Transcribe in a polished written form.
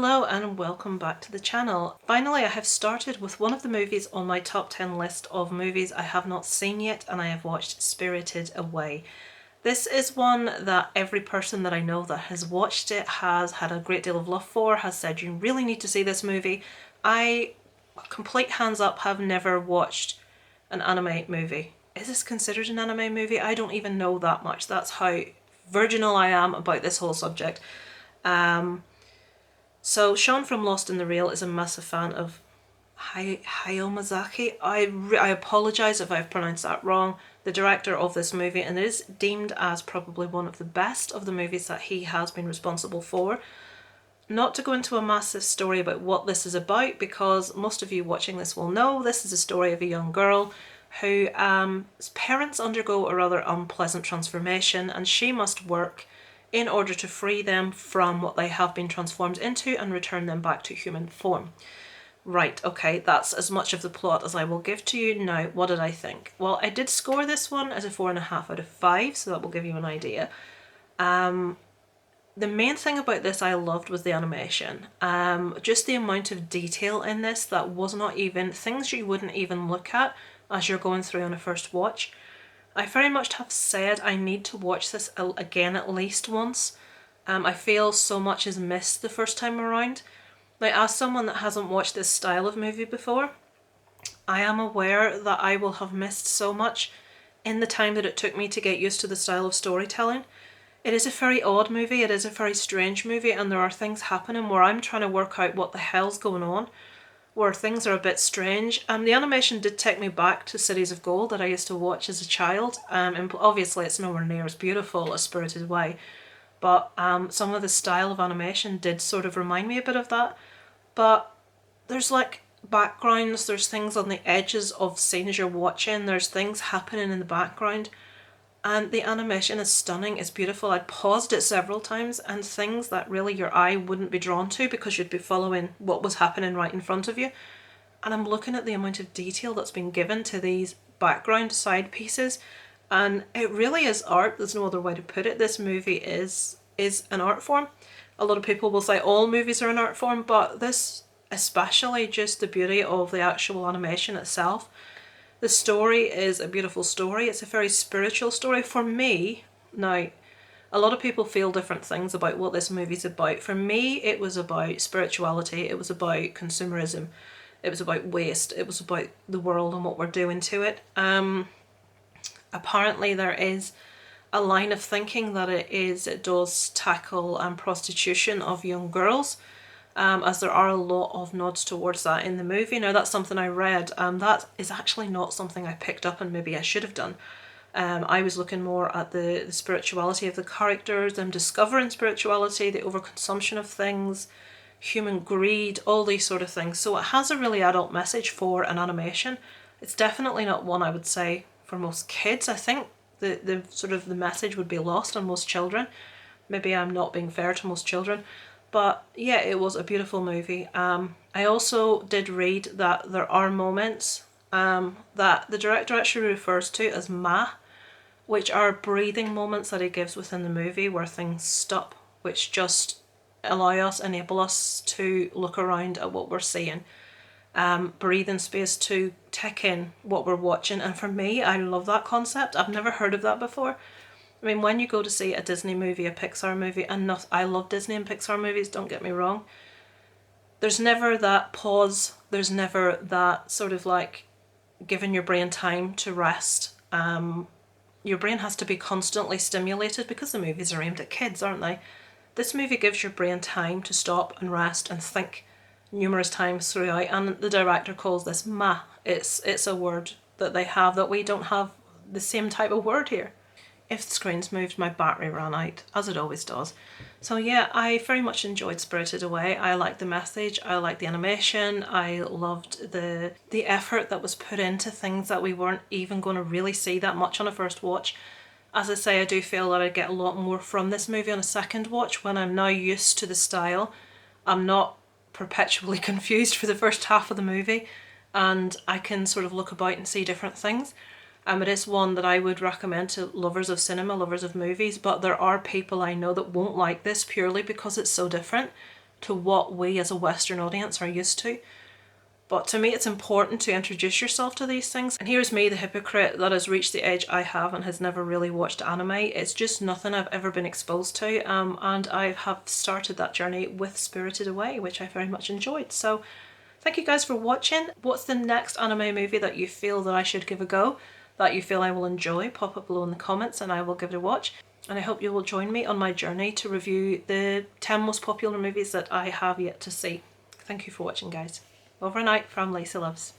Hello and welcome back to the channel. Finally, I have started with one of the movies on my top 10 list of movies I have not seen yet, and I have watched Spirited Away. This is one that every person that I know that has watched it has had a great deal of love for, has said you really need to see this movie. I, complete hands up, have never watched an anime movie. Is this considered an anime movie? I don't even know that much. That's how virginal I am about this whole subject. So Sean from Lost in the Reel is a massive fan of Hayao Miyazaki. I apologise if I've pronounced that wrong. The director of this movie, and it is deemed as probably one of the best of the movies that he has been responsible for. Not to go into a massive story about what this is about, because most of you watching this will know this is a story of a young girl whose parents undergo a rather unpleasant transformation, and she must work in order to free them from what they have been transformed into and return them back to human form. Right, okay, that's as much of the plot as I will give to you. Now, what did I think? Well, I did score this one as a 4.5 out of 5, so that will give you an idea. The main thing about this I loved was the animation. Just the amount of detail in this that was not even, things you wouldn't even look at as you're going through on a first watch. I very much have said I need to watch this again at least once. I feel so much is missed the first time around. Like, as someone that hasn't watched this style of movie before, I am aware that I will have missed so much in the time that it took me to get used to the style of storytelling. It is a very odd movie, it is a very strange movie, and there are things happening where I'm trying to work out what the hell's going on, where things are a bit strange. The animation did take me back to Cities of Gold that I used to watch as a child. And obviously it's nowhere near as beautiful as Spirited Away, but some of the style of animation did sort of remind me a bit of that. But there's like backgrounds, there's things on the edges of scenes you're watching, there's things happening in the background. And the animation is stunning, it's beautiful. I paused it several times, and things that really your eye wouldn't be drawn to because you'd be following what was happening right in front of you. And I'm looking at the amount of detail that's been given to these background side pieces, and it really is art. There's no other way to put it. This movie is an art form. A lot of people will say all movies are an art form, but this especially, just the beauty of the actual animation itself. The story is a beautiful story. It's a very spiritual story for me. Now, a lot of people feel different things about what this movie's about. For me, it was about spirituality. It was about consumerism. It was about waste. It was about the world and what we're doing to it. Apparently there is a line of thinking that it does tackle prostitution of young girls. As there are a lot of nods towards that in the movie. Now, that's something I read. That is actually not something I picked up, and maybe I should have done. I was looking more at the spirituality of the characters, them discovering spirituality, the overconsumption of things, human greed, all these sort of things. So it has a really adult message for an animation. It's definitely not one I would say for most kids. I think the sort of the message would be lost on most children. Maybe I'm not being fair to most children. But yeah, it was a beautiful movie. I also did read that there are moments that the director actually refers to as ma, which are breathing moments that he gives within the movie where things stop, which just enable us to look around at what we're seeing. Breathing space to take in what we're watching. And for me, I love that concept. I've never heard of that before. I mean, when you go to see a Disney movie, a Pixar movie, and I love Disney and Pixar movies, don't get me wrong, there's never that pause, there's never that sort of like giving your brain time to rest. Your brain has to be constantly stimulated because the movies are aimed at kids, aren't they? This movie gives your brain time to stop and rest and think numerous times throughout, and the director calls this ma. It's a word that they have that we don't have the same type of word here. If the screen's moved, my battery ran out, as it always does. So yeah, I very much enjoyed Spirited Away. I liked the message, I liked the animation, I loved the effort that was put into things that we weren't even going to really see that much on a first watch. As I say, I do feel that I get a lot more from this movie on a second watch when I'm now used to the style. I'm not perpetually confused for the first half of the movie, and I can sort of look about and see different things. It is one that I would recommend to lovers of cinema, lovers of movies, but there are people I know that won't like this purely because it's so different to what we as a Western audience are used to. But to me, it's important to introduce yourself to these things. And here's me, the hypocrite that has reached the age I have and has never really watched anime. It's just nothing I've ever been exposed to. And I have started that journey with Spirited Away, which I very much enjoyed. So thank you guys for watching. What's the next anime movie that you feel that I should give a go, that you feel I will enjoy? Pop it below in the comments and I will give it a watch. And I hope you will join me on my journey to review the 10 most popular movies that I have yet to see. Thank you for watching, guys. Over and out from Lacey Loves.